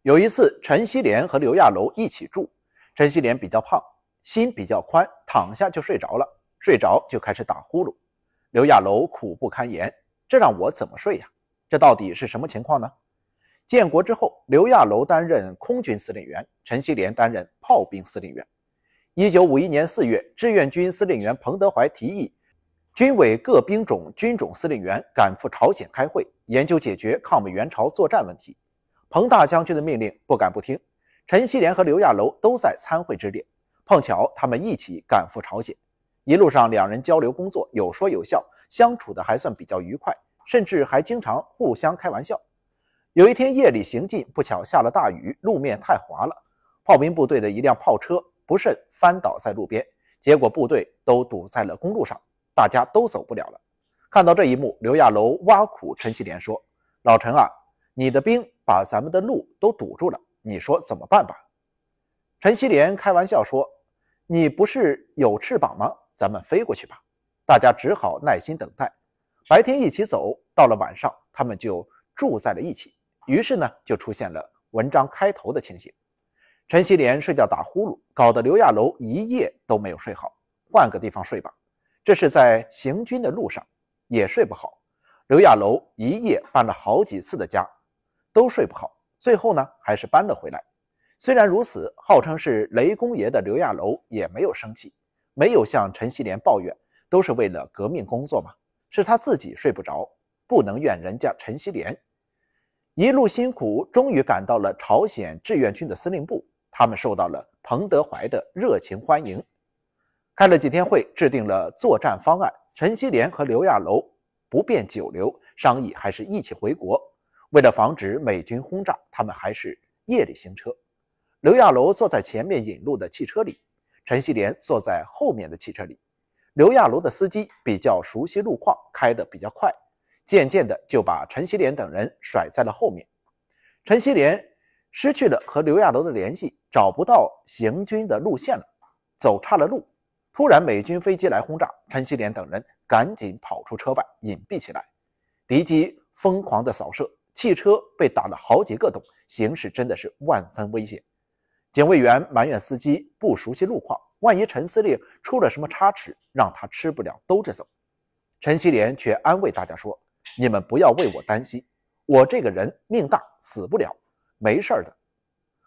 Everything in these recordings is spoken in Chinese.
有一次，陈锡联和刘亚楼一起住，陈锡联比较胖，心比较宽，躺下就睡着了，睡着就开始打呼噜。刘亚楼苦不堪言，这让我怎么睡呀？这到底是什么情况呢？建国之后，刘亚楼担任空军司令员，陈锡联担任炮兵司令员。1951年4月，志愿军司令员彭德怀提议，军委各兵种军种司令员赶赴朝鲜开会，研究解决抗美援朝作战问题。彭大将军的命令不敢不听，陈锡联和刘亚楼都在参会之列，碰巧他们一起赶赴朝鲜。一路上两人交流工作，有说有笑，相处的还算比较愉快，甚至还经常互相开玩笑。有一天夜里行进，不巧下了大雨，路面太滑了，炮兵部队的一辆炮车不慎翻倒在路边，结果部队都堵在了公路上，大家都走不了了。看到这一幕，刘亚楼挖苦陈锡联说：“老陈啊，你的兵把咱们的路都堵住了，你说怎么办吧？”陈锡联开玩笑说：“你不是有翅膀吗？咱们飞过去吧。”大家只好耐心等待。白天一起走，到了晚上，他们就住在了一起。于是呢，就出现了文章开头的情形。陈锡联睡觉打呼噜，搞得刘亚楼一夜都没有睡好。换个地方睡吧。这是在行军的路上，也睡不好。刘亚楼一夜搬了好几次的家，都睡不好，最后呢，还是搬了回来。虽然如此，号称是雷公爷的刘亚楼也没有生气，没有向陈锡联抱怨，都是为了革命工作嘛，是他自己睡不着，不能怨人家陈锡联。一路辛苦，终于赶到了朝鲜志愿军的司令部，他们受到了彭德怀的热情欢迎。开了几天会，制定了作战方案。陈锡联和刘亚楼不便久留，商议还是一起回国。为了防止美军轰炸，他们还是夜里行车。刘亚楼坐在前面引路的汽车里，陈锡联坐在后面的汽车里。刘亚楼的司机比较熟悉路况，开得比较快，渐渐的就把陈锡联等人甩在了后面。陈锡联失去了和刘亚楼的联系，找不到行军的路线了，走岔了路。突然美军飞机来轰炸，陈锡联等人赶紧跑出车外隐蔽起来。敌机疯狂的扫射，汽车被打了好几个洞，形势真的是万分危险。警卫员埋怨司机不熟悉路况，万一陈司令出了什么差池，让他吃不了兜着走。陈锡联却安慰大家说：“你们不要为我担心，我这个人命大，死不了，没事的。”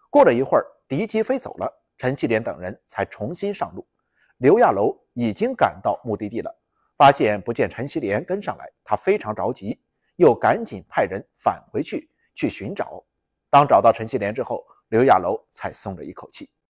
过了一会儿，敌机飞走了，陈锡联等人才重新上路。刘亚楼已经赶到目的地了，发现不见陈锡联跟上来，他非常着急，又赶紧派人返回去寻找。当找到陈锡联之后，刘亚楼才松了一口气。